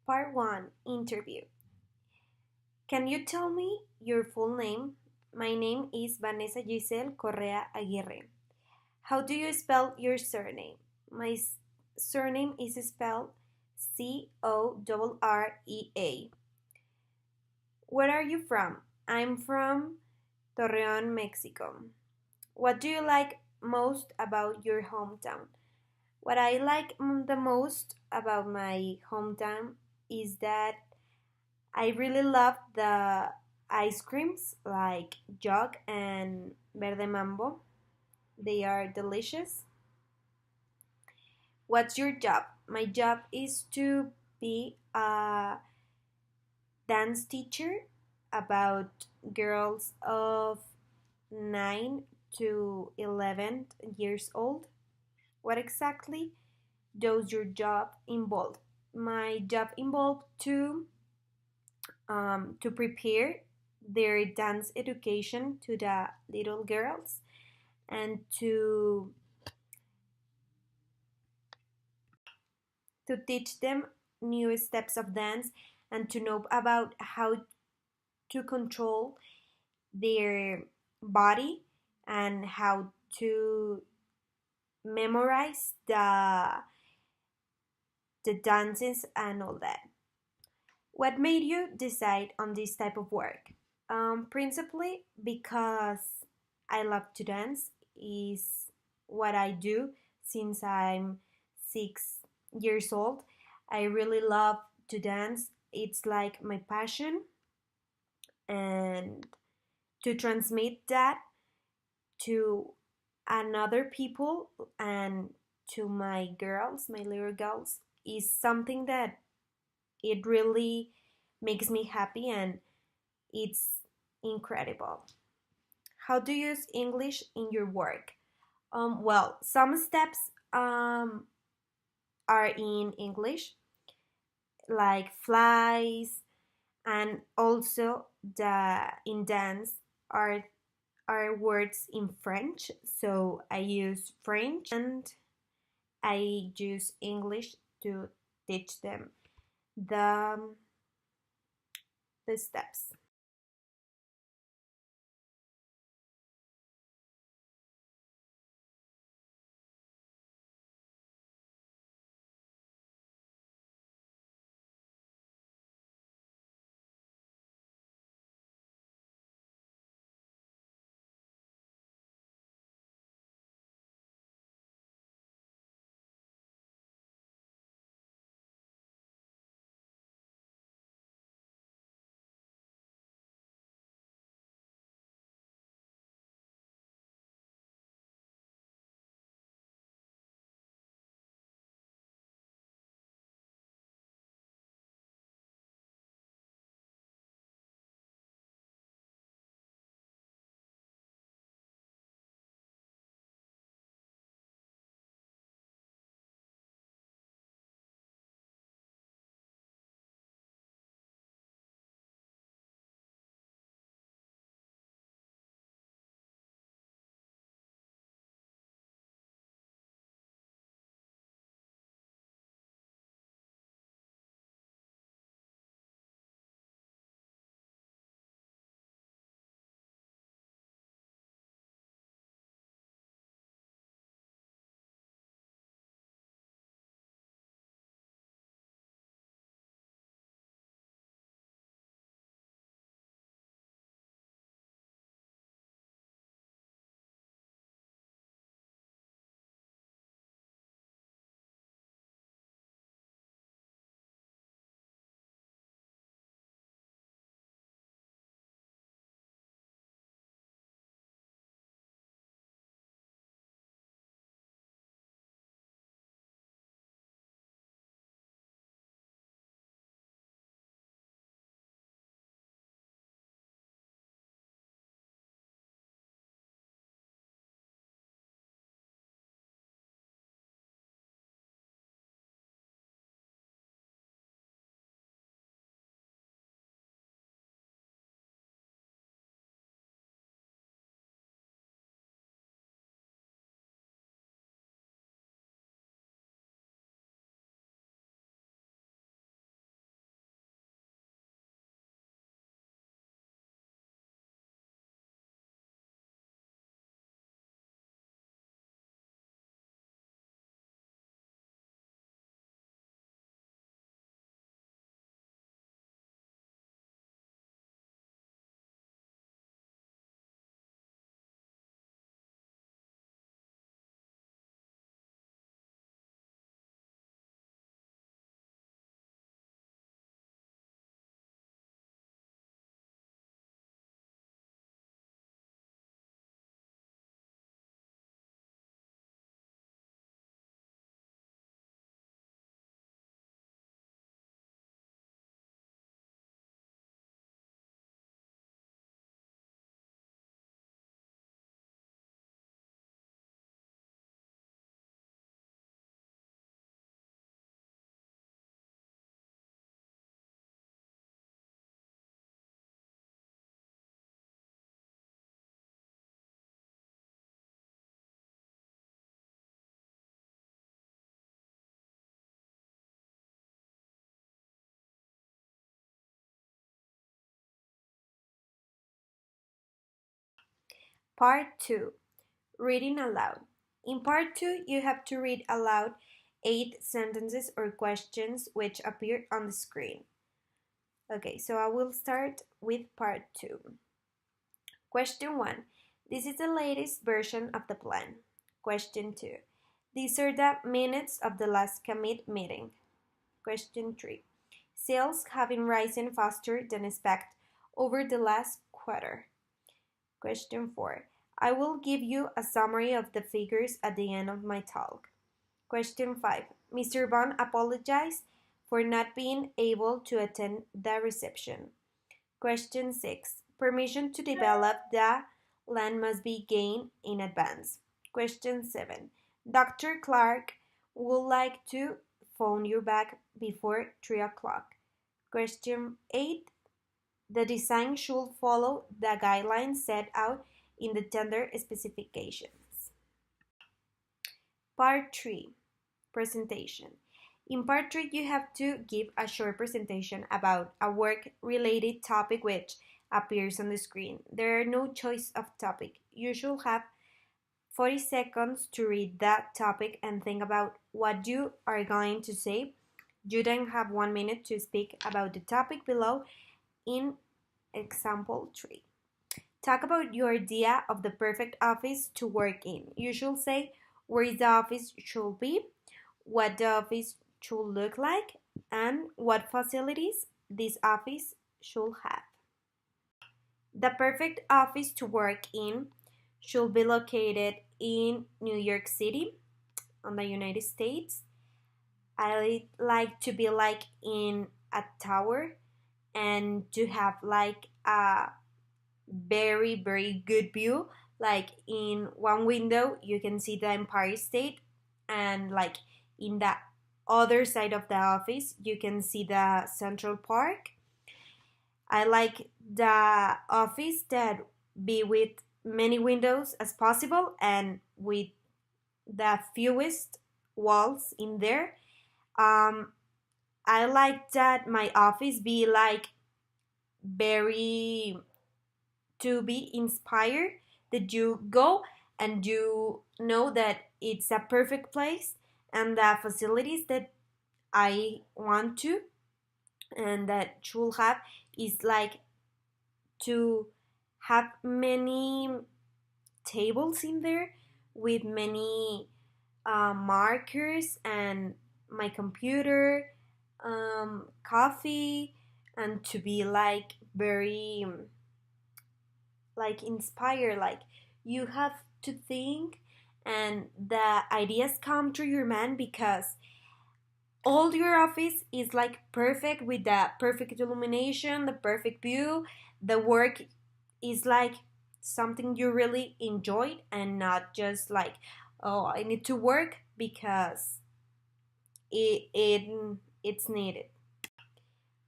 Part 1 Interview. Can you tell me your full name? My name is Vanessa Giselle Correa Aguirre. How do you spell your surname? My surname is spelled Correa. Where are you from? I'm from Torreon, Mexico. What do you like most about your hometown? What I like the most about my hometown is that I really love the ice creams like Jog and Verde Mambo. They are delicious. What's your job? My job is to be a dance teacher about girls of 9 to 11 years old. What exactly does your job involve? My job involved to prepare their dance education to the little girls and to teach them new steps of dance and to know about how to control their body and how to memorize the dances and all that. What made you decide on this type of work? Principally because I love to dance is what I do since I'm 6 years old. I really love to dance. It's like my passion, and to transmit that to another people and to my girls, my little girls, is something that it really makes me happy and it's incredible. How do you use English in your work? Well, some steps are in English, like flies, and also the in dance are words in French. So I use French and I use English to teach them the the steps. Part 2. Reading aloud. In part 2, you have to read aloud 8 sentences or questions which appear on the screen. Okay, so I will start with part 2. Question 1. This is the latest version of the plan. Question 2. These are the minutes of the last commit meeting. Question 3. Sales have been rising faster than expected over the last quarter. Question 4. I will give you a summary of the figures at the end of my talk. Question 5. Mr. Bond apologized for not being able to attend the reception. Question 6. Permission to develop the land must be gained in advance. Question 7. Dr. Clark would like to phone you back before 3 o'clock. Question 8. The design should follow the guidelines set out in the tender specifications. Part 3. Presentation. In part 3, you have to give a short presentation about a work-related topic which appears on the screen. There are no choice of topic. You should have 40 seconds to read that topic and think about what you are going to say. You then have 1 minute to speak about the topic below in example 3. Talk about your idea of the perfect office to work in. You should say where the office should be, what the office should look like, and what facilities this office should have. The perfect office to work in should be located in New York City, on the United States. I like to be like in a tower and to have like a very, very good view. Like in one window, you can see the Empire State, and like in the other side of the office, you can see the Central Park. I like the office that be with many windows as possible and with the fewest walls in there. I like that my office be like very to be inspired, that you go and you know that it's a perfect place and the facilities that I want to and that should have is like to have many tables in there with many markers and my computer, coffee, and to be like very like inspired. Like you have to think and the ideas come to your mind because all your office is like perfect with the perfect illumination, the perfect view. The work is like something you really enjoyed and not just like, oh, I need to work because it's needed.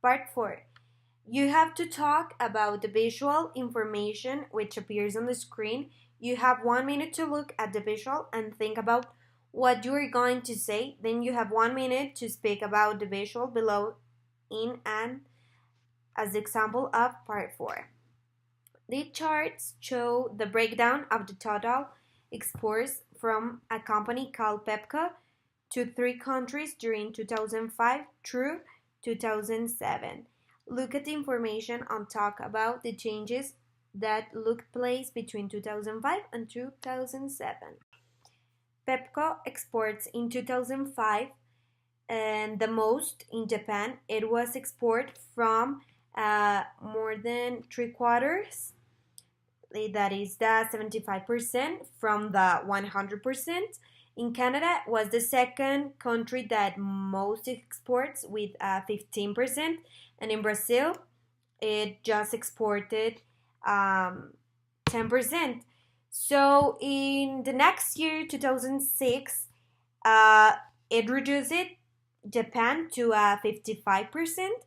Part 4. You have to talk about the visual information which appears on the screen. You have 1 minute to look at the visual and think about what you are going to say. Then you have 1 minute to speak about the visual below in and as the example of part 4. The charts show the breakdown of the total exports from a company called Pepco to 3 countries during 2005 through 2007. Look at the information and talk about the changes that took place between 2005 and 2007. Pepco exports in 2005 and the most in Japan. It was export from more than 3/4. That is the 75% from the 100%. In Canada was the second country that most exports with 15%, and in Brazil it just exported 10%. So in the next year, 2006, it reduced Japan to 55%,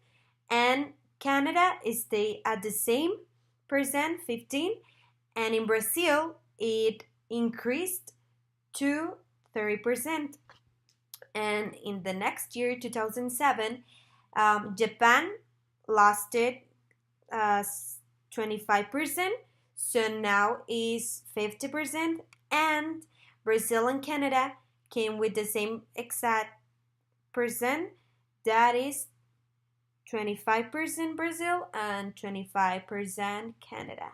and Canada stayed at the same percent, 15, and in Brazil it increased to 30%. And in the next year, 2007, Japan lost it 25%. so now is 50%, and Brazil and Canada came with the same exact percent, that is 25% Brazil and 25% Canada.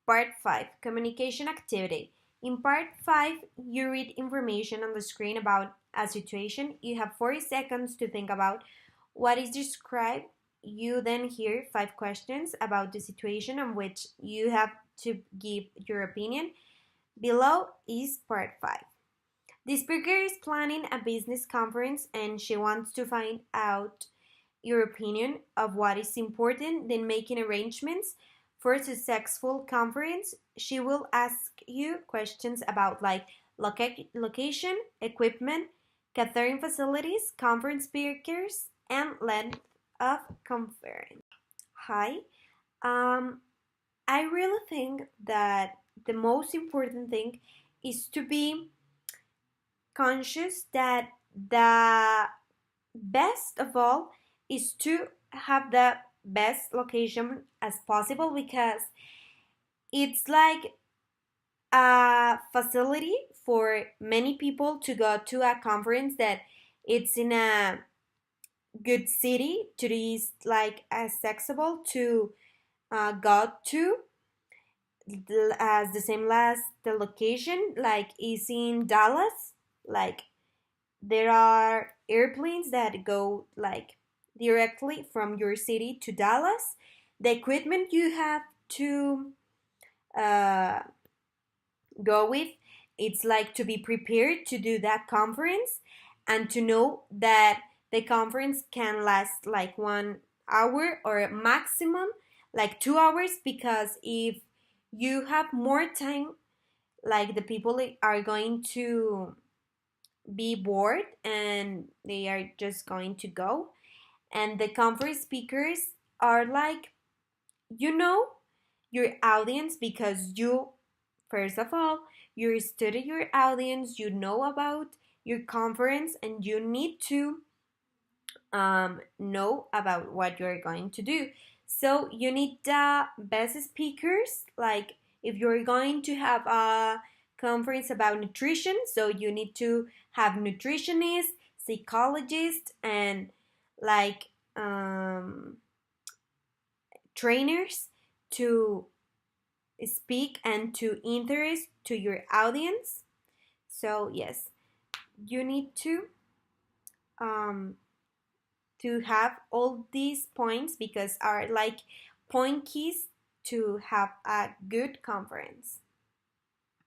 Part 5, Communication Activity. In Part 5, you read information on the screen about a situation. You have 40 seconds to think about what is described. You then hear 5 questions about the situation on which you have to give your opinion. Below is Part 5. The speaker is planning a business conference and she wants to find out your opinion of what is important, then making arrangements for a successful conference. She will ask you questions about like location, equipment, catering facilities, conference speakers, and length of conference. Hi. Um, I really think that the most important thing is to be conscious that the best of all is to have the best location as possible, because it's like a facility for many people to go to a conference that it's in a good city to is like accessible to go to, as the same as the location like is in Dallas. Like there are airplanes that go like directly from your city to Dallas. The equipment you have to uh, go with, it's like to be prepared to do that conference and to know that the conference can last like 1 hour or maximum like 2 hours, because if you have more time, like the people are going to be bored and they are just going to go. And the conference speakers are like, you know, your audience, because you, first of all, you study your audience, you know about your conference, and you need to know about what you're going to do. So you need the best speakers. Like if you're going to have a conference about nutrition, so you need to have nutritionists, psychologists, and like trainers to speak and to interest to your audience. So yes, you need um, to have all these points, because are like point keys to have a good conference.